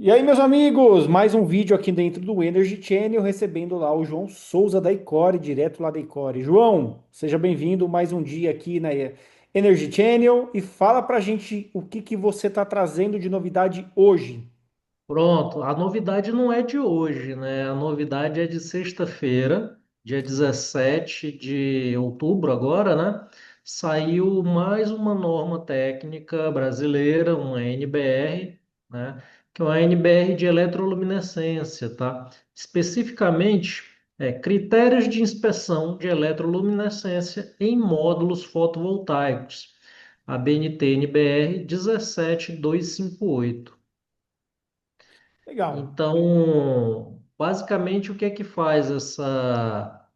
E aí, meus amigos, mais um vídeo aqui dentro do Energy Channel, recebendo lá o João Souza da Icore, direto lá da Icore. João, seja bem-vindo mais um dia aqui na Energy Channel e fala pra gente o que que você está trazendo de novidade hoje. Pronto, a novidade não é de hoje, né? A novidade é de sexta-feira, dia 17 de outubro agora, né? Saiu mais uma norma técnica brasileira, uma NBR, né? Que é uma NBR de eletroluminescência, tá? Especificamente, critérios de inspeção de eletroluminescência em módulos fotovoltaicos. A BNT NBR 17258. Legal. Então, basicamente, o que é que faz essa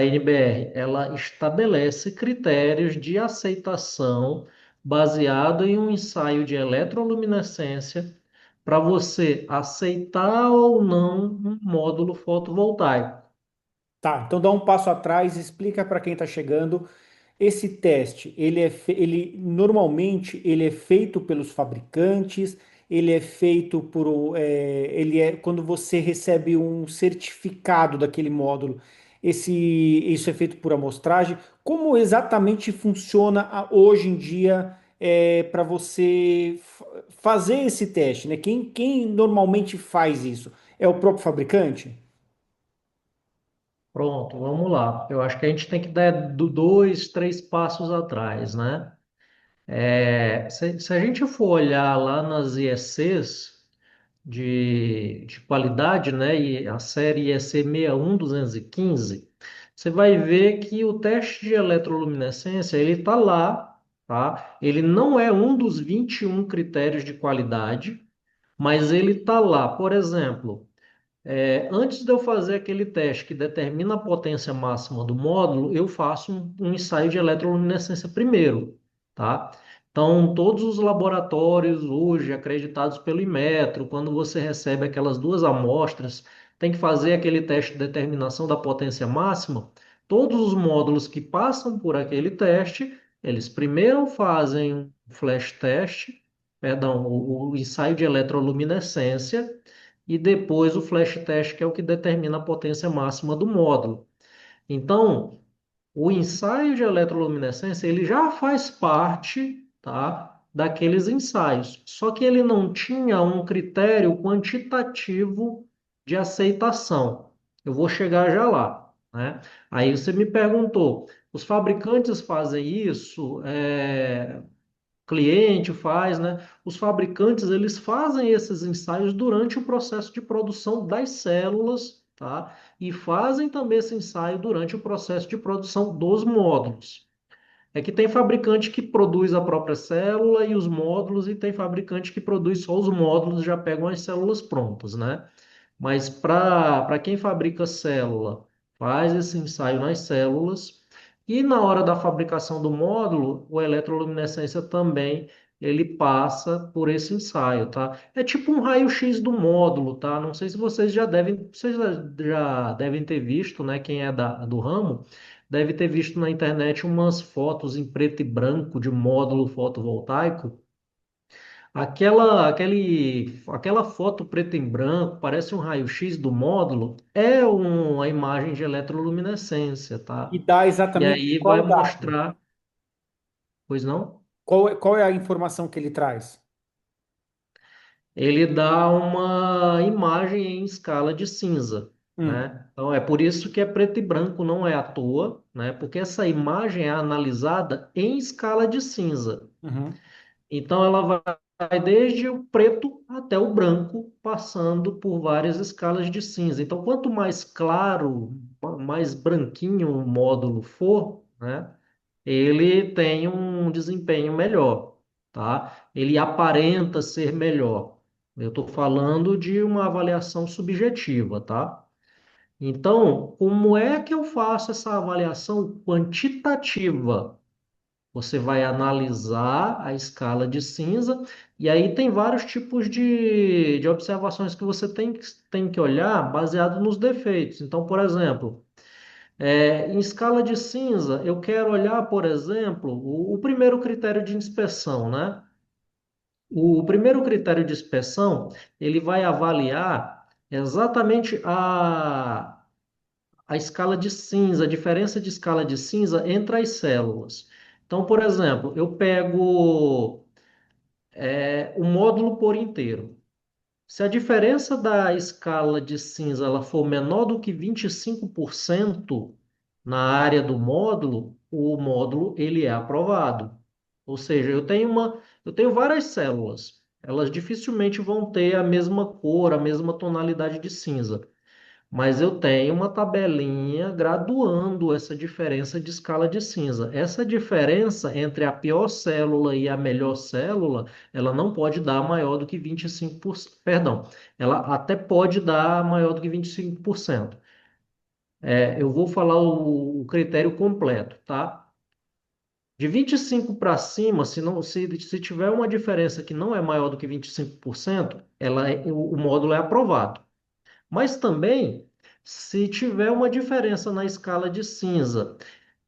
NBR? Ela estabelece critérios de aceitação baseado em um ensaio de eletroluminescência para você aceitar ou não um módulo fotovoltaico. Tá, então dá um passo atrás, explica para quem está chegando. Esse teste, ele normalmente ele é feito pelos fabricantes, ele é feito ele é quando você recebe um certificado daquele módulo. Isso é feito por amostragem. Como exatamente funciona hoje em dia para você fazer esse teste, né? Quem normalmente faz isso? É o próprio fabricante? Pronto, vamos lá. Eu acho que a gente tem que dar dois, três passos atrás, né? Se a gente for olhar lá nas IECs, de qualidade, né? E a série IEC 61215, você vai ver que o teste de eletroluminescência, ele está lá, tá? Ele não é um dos 21 critérios de qualidade, mas ele está lá. Por exemplo, antes de eu fazer aquele teste que determina a potência máxima do módulo, eu faço um ensaio de eletroluminescência primeiro, tá? Então, todos os laboratórios hoje acreditados pelo Inmetro, quando você recebe aquelas duas amostras, tem que fazer aquele teste de determinação da potência máxima. Todos os módulos que passam por aquele teste, eles primeiro fazem um flash test, perdão, o ensaio de eletroluminescência e depois o flash test, que é o que determina a potência máxima do módulo. Então, o ensaio de eletroluminescência, ele já faz parte, tá, daqueles ensaios, só que ele não tinha um critério quantitativo de aceitação. Eu vou chegar já lá, né? Aí você me perguntou, os fabricantes fazem isso? Cliente faz, né? Os fabricantes, eles fazem esses ensaios durante o processo de produção das células, tá? E fazem também esse ensaio durante o processo de produção dos módulos. É que tem fabricante que produz a própria célula e os módulos, e tem fabricante que produz só os módulos, já pegam as células prontas, né? Mas para quem fabrica célula, faz esse ensaio nas células e na hora da fabricação do módulo, o eletroluminescência também ele passa por esse ensaio, tá? É tipo um raio-x do módulo, tá? Não sei se vocês já devem ter visto, né? Quem é do ramo deve ter visto na internet umas fotos em preto e branco de módulo fotovoltaico. Aquela foto preto em branco, parece um raio-x do módulo, é uma imagem de eletroluminescência, E tá? dá E exatamente aí vai qual dado? mostrar, pois não? Qual é a informação que ele traz? Ele dá uma imagem em escala de cinza, Hum, né? Então é por isso que é preto e branco, não é à toa, né? Porque essa imagem é analisada em escala de cinza. uhum. Então, ela vai desde o preto até o branco, passando por várias escalas de cinza. Então, quanto mais claro, mais branquinho o módulo for, né, ele tem um desempenho melhor, tá? Ele aparenta ser melhor. Eu estou falando de uma avaliação subjetiva, tá? Então, como é que eu faço essa avaliação quantitativa? Você vai analisar a escala de cinza, e aí tem vários tipos de observações que você tem que olhar baseado nos defeitos. Então, por exemplo, em escala de cinza, eu quero olhar, por exemplo, o primeiro critério de inspeção, né? O primeiro critério de inspeção, ele vai avaliar exatamente a escala de cinza, a diferença de escala de cinza entre as células. Então, por exemplo, eu pego o módulo por inteiro. Se a diferença da escala de cinza ela for menor do que 25% na área do módulo, o módulo ele é aprovado. Ou seja, eu tenho várias células. Elas dificilmente vão ter a mesma cor, a mesma tonalidade de cinza. Mas eu tenho uma tabelinha graduando essa diferença de escala de cinza. Essa diferença entre a pior célula e a melhor célula, ela não pode dar maior do que 25%. Perdão, ela até pode dar maior do que 25%. Eu vou falar o critério completo, tá? De 25 para cima, se tiver uma diferença que não é maior do que 25%, o módulo é aprovado. Mas também, se tiver uma diferença na escala de cinza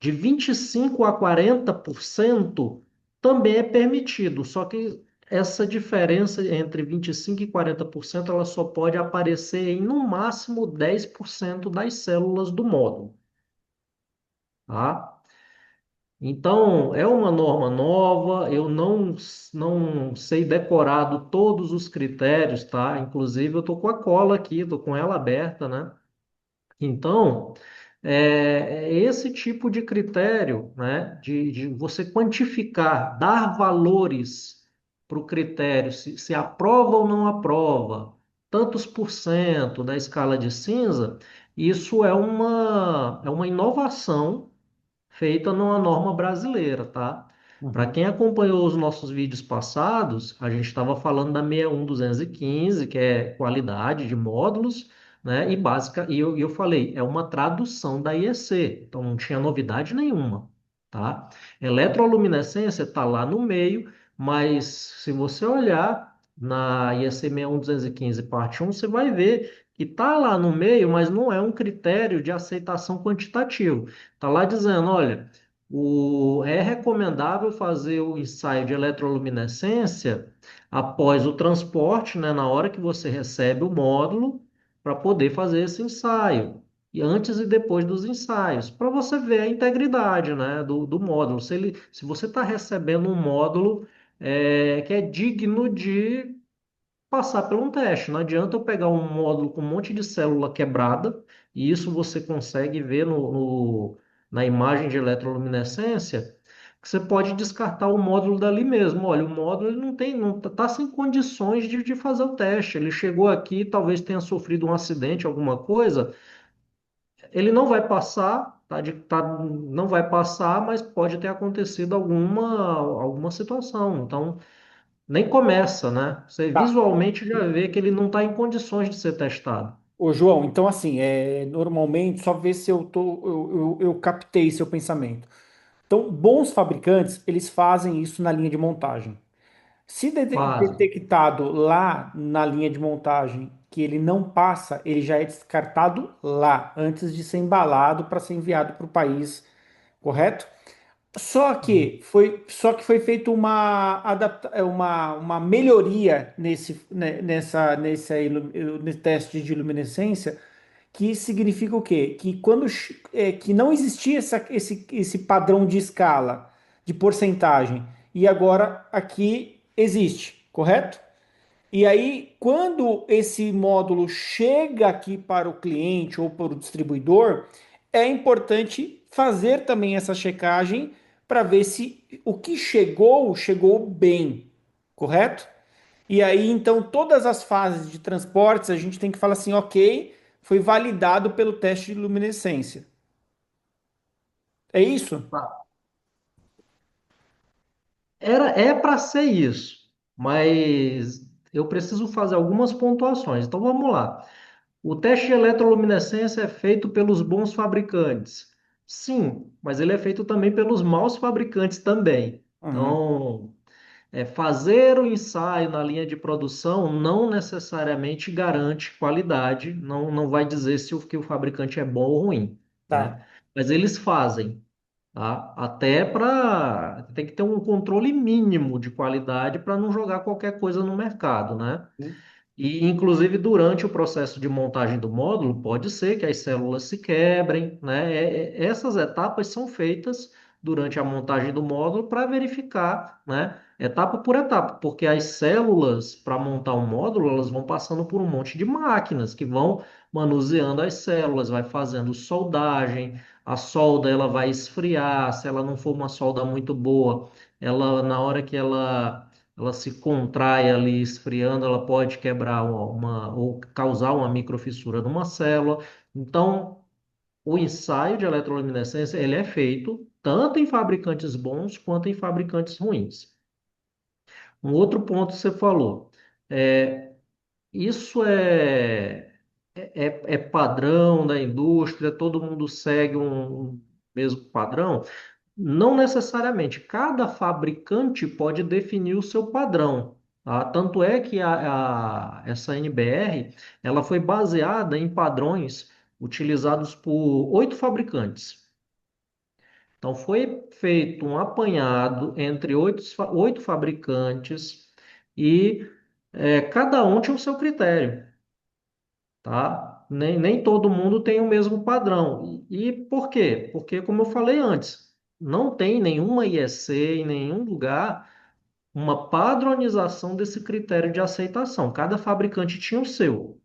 de 25 a 40%, também é permitido. Só que essa diferença entre 25 e 40%, ela só pode aparecer em no máximo 10% das células do módulo, tá? Então, é uma norma nova, eu não sei decorado todos os critérios, tá? Inclusive, eu tô com a cola aqui, tô com ela aberta, né? Então, é esse tipo de critério, né, de você quantificar, dar valores para o critério, se aprova ou não aprova, tantos por cento da escala de cinza, isso é uma inovação feita numa norma brasileira, tá? Para Uhum. quem acompanhou os nossos vídeos passados, a gente estava falando da 61215, que é qualidade de módulos, né? E básica, e eu falei, é uma tradução da IEC, então não tinha novidade nenhuma, tá? Eletroluminescência está lá no meio, mas se você olhar na IEC 61215, parte um, você vai ver que está lá no meio, mas não é um critério de aceitação quantitativo. Está lá dizendo, olha, é recomendável fazer o ensaio de eletroluminescência após o transporte, né, na hora que você recebe o módulo, para poder fazer esse ensaio. E antes e depois dos ensaios, para você ver a integridade, né, do módulo. Se você está recebendo um módulo que é digno de passar por um teste. Não adianta eu pegar um módulo com um monte de célula quebrada, e isso você consegue ver na imagem de eletroluminescência, que você pode descartar o módulo dali mesmo. Olha, o módulo ele não tá sem condições de fazer o teste. Ele chegou aqui, talvez tenha sofrido um acidente, alguma coisa. Ele não vai passar, não vai passar, mas pode ter acontecido alguma situação. Então, nem começa, né? Você Tá. visualmente já vê que ele não está em condições de ser testado. Ô, João, então assim, normalmente, só ver se eu captei seu pensamento. Então, bons fabricantes, eles fazem isso na linha de montagem. Se Fazem. detectado lá na linha de montagem que ele não passa, ele já é descartado lá, antes de ser embalado para ser enviado para o país, correto? Só que foi feita uma melhoria nesse teste de luminescência, que significa o quê? Que que não existia esse padrão de escala, de porcentagem, e agora aqui existe, correto? E aí, quando esse módulo chega aqui para o cliente ou para o distribuidor, é importante fazer também essa checagem para ver se o que chegou bem, correto? E aí, então, todas as fases de transportes, a gente tem que falar assim, ok, foi validado pelo teste de luminescência. É isso? Tá. É para ser isso, mas eu preciso fazer algumas pontuações. Então vamos lá. O teste de eletroluminescência é feito pelos bons fabricantes. Sim, mas ele é feito também pelos maus fabricantes também. Uhum, Então, fazer o ensaio na linha de produção não necessariamente garante qualidade, não vai dizer se o que o fabricante é bom ou ruim, tá. né? Mas eles fazem. tá? Até para tem que ter um controle mínimo de qualidade para não jogar qualquer coisa no mercado, né? Hum, E, inclusive, durante o processo de montagem do módulo, pode ser que as células se quebrem, né? Essas etapas são feitas durante a montagem do módulo para verificar, né? Etapa por etapa, porque as células, para montar um módulo, elas vão passando por um monte de máquinas que vão manuseando as células, vai fazendo soldagem, a solda ela vai esfriar, se ela não for uma solda muito boa, ela, na hora que ela se contrai ali esfriando, ela pode quebrar ou causar uma microfissura numa célula. Então, o ensaio de eletroluminescência ele é feito tanto em fabricantes bons quanto em fabricantes ruins. Um outro ponto que você falou, é, isso é padrão da indústria, todo mundo segue um mesmo padrão? Não necessariamente. Cada fabricante pode definir o seu padrão, tá? Tanto é que essa NBR ela foi baseada em padrões utilizados por 8 fabricantes. Então, foi feito um apanhado entre oito fabricantes e cada um tinha o seu critério, tá? Nem todo mundo tem o mesmo padrão. E por quê? Porque, como eu falei antes, não tem nenhuma IEC em nenhum lugar uma padronização desse critério de aceitação. Cada fabricante tinha o seu,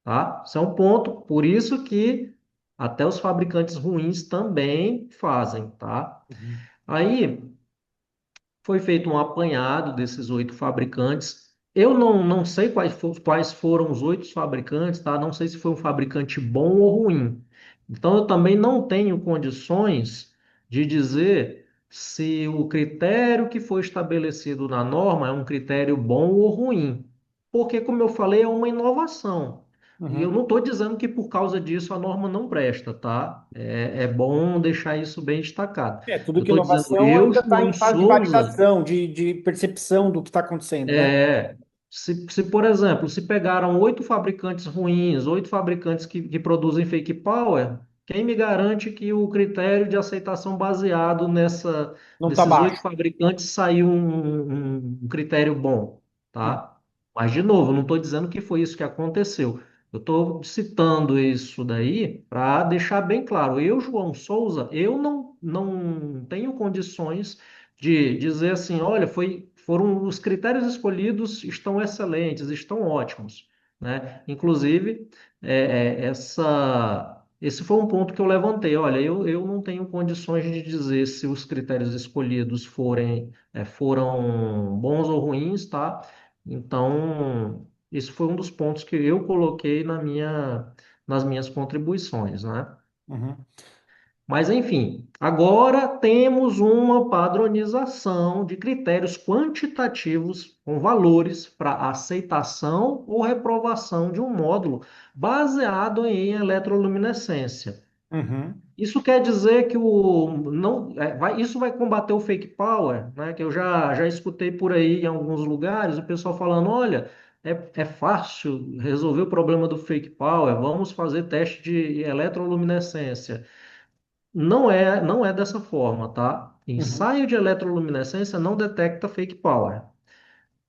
tá? Isso é um ponto, por isso que até os fabricantes ruins também fazem, tá? uhum, Aí foi feito um apanhado desses 8 fabricantes. Eu não sei quais foram os 8 fabricantes, tá? Não sei se foi um fabricante bom ou ruim. Então, eu também não tenho condições de dizer se o critério que foi estabelecido na norma é um critério bom ou ruim. Porque, como eu falei, é uma inovação. E eu uhum. não estou dizendo que por causa disso a norma não presta, tá? É bom deixar isso bem destacado. É, tudo Eu que estou dizendo, inovação eu, ainda está João em fase de Souza, validação, de percepção do que está acontecendo, né? é, por exemplo, se pegaram 8 fabricantes ruins, 8 fabricantes que produzem fake power, quem me garante que o critério de aceitação baseado Não está desses oito baixo. fabricantes saiu um critério bom, Hum, tá? Mas, de novo, eu não estou dizendo que foi isso que aconteceu. Eu estou citando isso daí para deixar bem claro. Eu, João Souza, eu não tenho condições de dizer assim, olha, foram os critérios escolhidos estão excelentes, estão ótimos, né? Inclusive, esse foi um ponto que eu levantei. Olha, eu não tenho condições de dizer se os critérios escolhidos foram bons ou ruins, tá? Então, isso foi um dos pontos que eu coloquei nas minhas contribuições, né? uhum, Mas, enfim, agora temos uma padronização de critérios quantitativos com valores para aceitação ou reprovação de um módulo baseado em eletroluminescência. uhum, Isso quer dizer que isso vai combater o fake power, né? Que eu já escutei por aí em alguns lugares, o pessoal falando, olha, é fácil resolver o problema do fake power, vamos fazer teste de eletroluminescência. Não é dessa forma, tá? uhum, Ensaio de eletroluminescência não detecta fake power.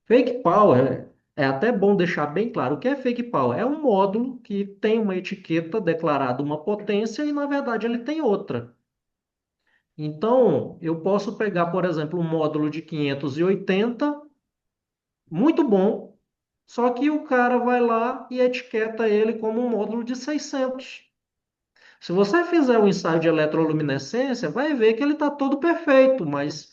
Fake power é até bom deixar bem claro o que é fake power. É um módulo que tem uma etiqueta declarada uma potência e na verdade ele tem outra. Então, eu posso pegar, por exemplo, um módulo de 580, muito bom, só que o cara vai lá e etiqueta ele como um módulo de 600. Se você fizer um ensaio de eletroluminescência, vai ver que ele está todo perfeito, mas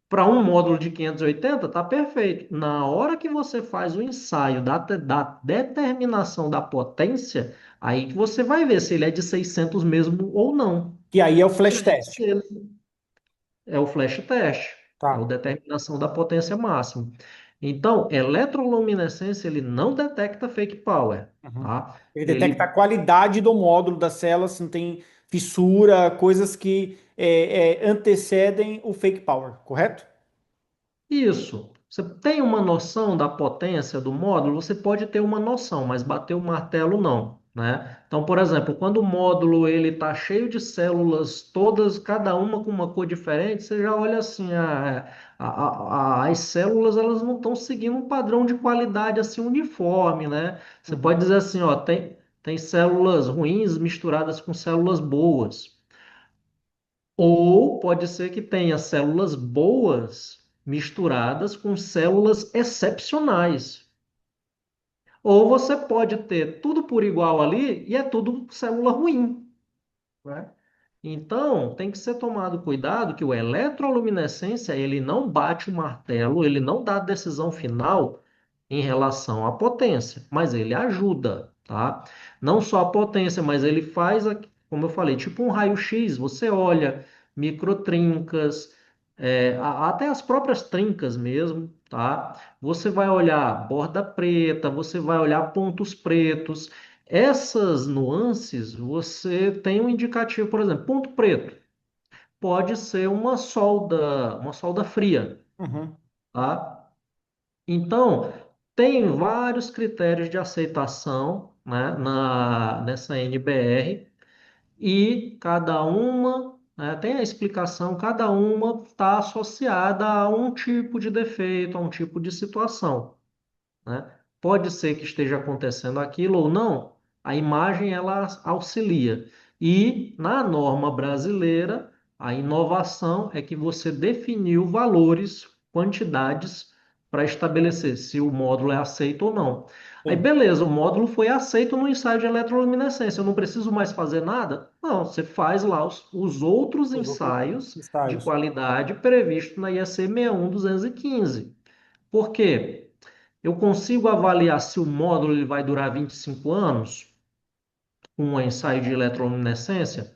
para um módulo de 580 está perfeito. Na hora que você faz o ensaio da determinação da potência, aí que você vai ver se ele é de 600 mesmo ou não. que aí é o E flash aí, test. se ele é o flash test, é a Tá. determinação da potência máxima. Então, eletroluminescência ele não detecta fake power, Uhum. tá? Ele detecta a Ele qualidade do módulo da célula, se não tem fissura, coisas que antecedem o fake power, correto? Isso. Você tem uma noção da potência do módulo? Você pode ter uma noção, mas bater o martelo não. né? Então, por exemplo, quando o módulo ele está cheio de células, todas, cada uma com uma cor diferente, você já olha assim, as células elas não estão seguindo um padrão de qualidade assim uniforme, né? Você pode Uhum, dizer assim, ó, tem células ruins misturadas com células boas. Ou pode ser que tenha células boas misturadas com células excepcionais. Ou você pode ter tudo por igual ali e é tudo célula ruim, né? Então, tem que ser tomado cuidado que o eletroluminescência, ele não bate o martelo, ele não dá a decisão final em relação à potência, mas ele ajuda, tá? Não só a potência, mas ele faz, como eu falei, tipo um raio-x, você olha microtrincas, até as próprias trincas mesmo, tá? Você vai olhar borda preta, você vai olhar pontos pretos. Essas nuances, você tem um indicativo, por exemplo, ponto preto pode ser uma solda fria, uhum, tá? Então, tem vários critérios de aceitação, né, nessa NBR e cada uma, né, tem a explicação, cada uma está associada a um tipo de defeito, a um tipo de situação, né? Pode ser que esteja acontecendo aquilo ou não, a imagem ela auxilia. E na norma brasileira, a inovação é que você definiu valores, quantidades para estabelecer se o módulo é aceito ou não. Aí, sim. beleza, o módulo foi aceito no ensaio de eletroluminescência. Eu não preciso mais fazer nada? Não, você faz lá os outros Os outros ensaios de ensaios. qualidade previstos na IEC 61215. Por quê? Eu consigo avaliar se o módulo ele vai durar 25 anos com um ensaio de eletroluminescência?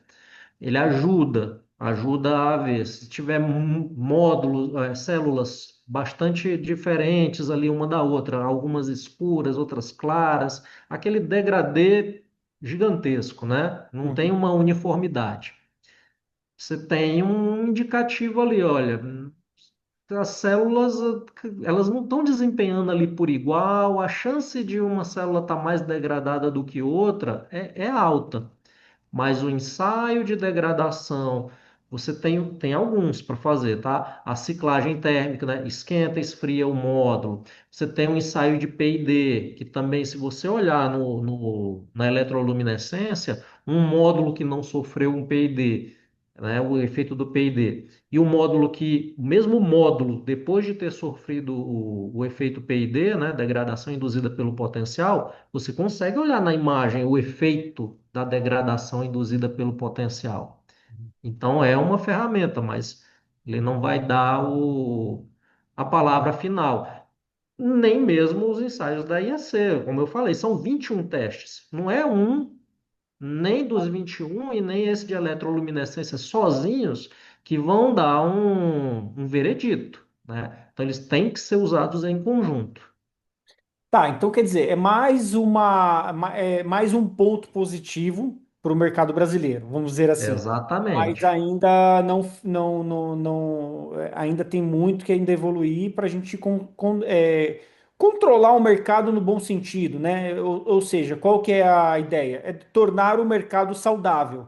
Ele ajuda a ver. Se tiver módulos, células bastante diferentes ali uma da outra, algumas escuras, outras claras, aquele degradê gigantesco, né? Não tem Uhum. uma uniformidade. Você tem um indicativo ali, olha, as células, elas não estão desempenhando ali por igual, a chance de uma célula estar mais degradada do que outra é alta. Mas o ensaio de degradação, você tem alguns para fazer, tá? A ciclagem térmica, né? Esquenta, esfria o módulo. Você tem um ensaio de PID, que também, se você olhar na eletroluminescência, um módulo que não sofreu um PID, né? O efeito do PID. E o módulo o mesmo módulo, depois de ter sofrido o efeito PID, né? Degradação induzida pelo potencial, você consegue olhar na imagem o efeito da degradação induzida pelo potencial. Então é uma ferramenta, mas ele não vai dar a palavra final. Nem mesmo os ensaios da IAC. Como eu falei, são 21 testes. Não é um, nem dos 21 e nem esse de eletroluminescência sozinhos que vão dar um veredito, né? Então eles têm que ser usados em conjunto. Tá, então quer dizer, é mais um ponto positivo para o mercado brasileiro, vamos dizer assim. Mas Exatamente. ainda ainda tem muito que ainda evoluir para a gente controlar o mercado no bom sentido, né? Ou seja, qual que é a ideia? É tornar o mercado saudável.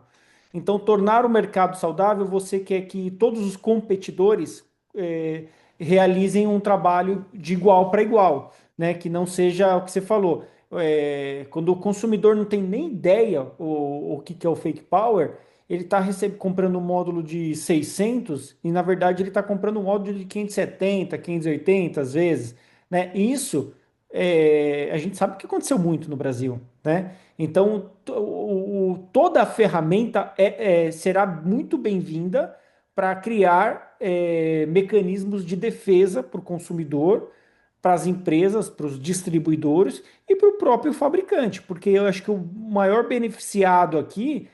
Então, tornar o mercado saudável, você quer que todos os competidores é, realizem um trabalho de igual para igual, né? Que não seja o que você falou. Quando o consumidor não tem nem ideia o que é o fake power, ele está comprando um módulo de 600 e, na verdade, ele está comprando um módulo de 570, 580 às vezes, né? Isso a gente sabe que aconteceu muito no Brasil, né? Então, toda a ferramenta será muito bem-vinda para criar mecanismos de defesa para o consumidor, para as empresas, para os distribuidores e para o próprio fabricante, porque eu acho que o maior beneficiado aqui,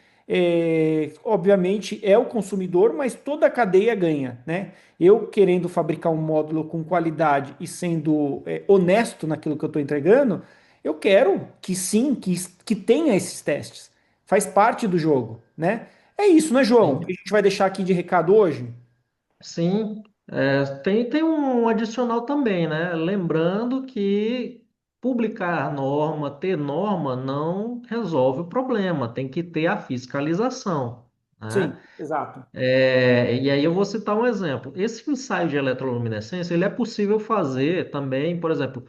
obviamente, é o consumidor, mas toda a cadeia ganha, né? Eu querendo fabricar um módulo com qualidade e sendo honesto naquilo que eu estou entregando, eu quero que sim, que tenha esses testes. Faz parte do jogo, né? É isso, né, João? O que a Sim. gente vai deixar aqui de recado hoje? Sim, tem um adicional também, né? Lembrando que publicar norma, ter norma não resolve o problema, tem que ter a fiscalização, né? Sim, exato. E aí eu vou citar um exemplo. Esse ensaio de eletroluminescência, ele é possível fazer também, por exemplo,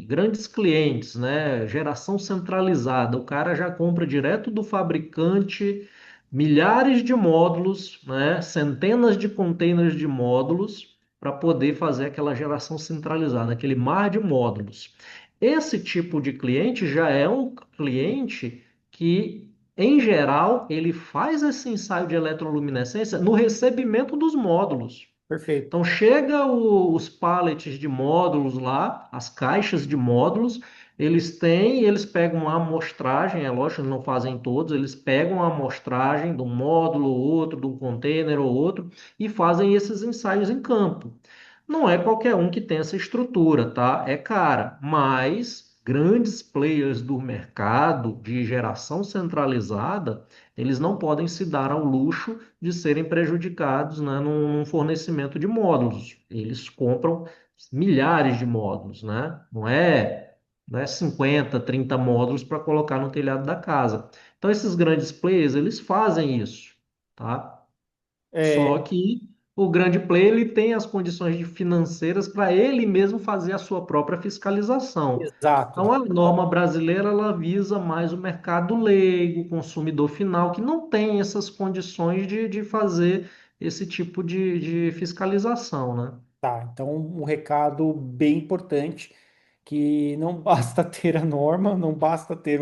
grandes clientes, né? Geração centralizada, o cara já compra direto do fabricante milhares de módulos, né? Centenas de containers de módulos para poder fazer aquela geração centralizada, aquele mar de módulos. Esse tipo de cliente já é um cliente que em geral, ele faz esse ensaio de eletroluminescência no recebimento dos módulos. Perfeito. Então, chega os pallets de módulos lá, as caixas de módulos, eles pegam uma amostragem, é lógico, eles não fazem todos, eles pegam a amostragem de um módulo ou outro, de um container ou outro, e fazem esses ensaios em campo. Não é qualquer um que tem essa estrutura, tá? É cara, mas grandes players do mercado de geração centralizada, eles não podem se dar ao luxo de serem prejudicados, né, num fornecimento de módulos. Eles compram milhares de módulos, né? Não é 50, 30 módulos para colocar no telhado da casa. Então, esses grandes players, eles fazem isso, tá? Só É, que o grande player ele tem as condições financeiras para ele mesmo fazer a sua própria fiscalização. exato. Então, a norma brasileira ela visa mais o mercado leigo, o consumidor final, que não tem essas condições de fazer esse tipo de fiscalização, né? Tá, então um recado bem importante que não basta ter a norma, não basta ter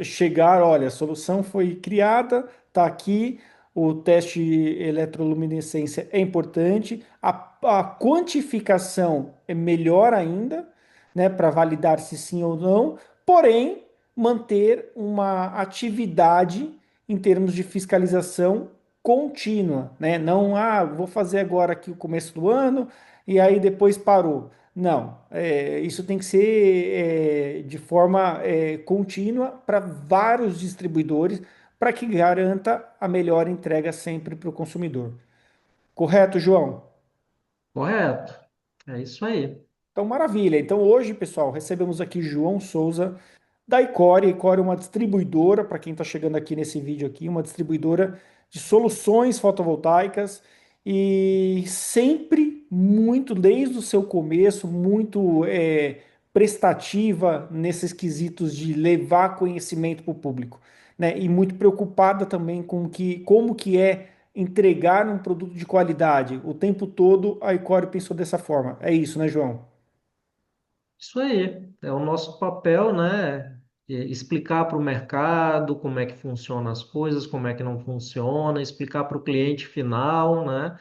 chegar, olha, a solução foi criada, está aqui, o teste eletroluminescência é importante, a quantificação é melhor ainda, né, para validar se sim ou não, porém manter uma atividade em termos de fiscalização contínua, né? Não, vou fazer agora aqui o começo do ano e aí depois parou. Não, isso tem que ser de forma contínua para vários distribuidores para que garanta a melhor entrega sempre para o consumidor. Correto, João? Correto. É isso aí. Então, maravilha. Então, hoje, pessoal, recebemos aqui João Souza da Icore. A Icore é uma distribuidora, para quem está chegando aqui nesse vídeo aqui, uma distribuidora de soluções fotovoltaicas e sempre muito, desde o seu começo, muito prestativa nesses quesitos de levar conhecimento para o público, né? E muito preocupada também com como que é entregar um produto de qualidade. O tempo todo a Icore pensou dessa forma. É isso, né, João? Isso aí. É o nosso papel, né? Explicar para o mercado como é que funcionam as coisas, como é que não funciona, explicar para o cliente final, né?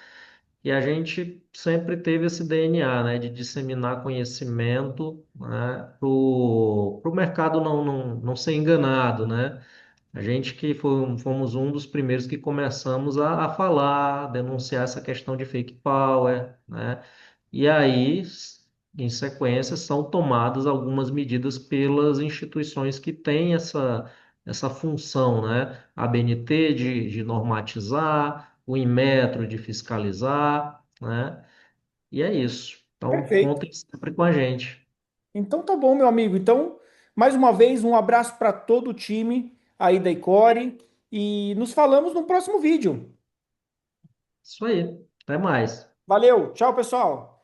E a gente sempre teve esse DNA, né, de disseminar conhecimento, né, para o mercado não ser enganado, né? A gente que fomos um dos primeiros que começamos a falar, denunciar essa questão de fake power, né? E aí, em sequência, são tomadas algumas medidas pelas instituições que têm essa função, né? A ABNT de normatizar, o Inmetro de fiscalizar, né? E é isso. Então, Perfeito. contem sempre com a gente. Então tá bom, meu amigo. Então, mais uma vez, um abraço para todo o time aí da Icore e nos falamos no próximo vídeo. Isso aí. Até mais. Valeu, tchau, pessoal.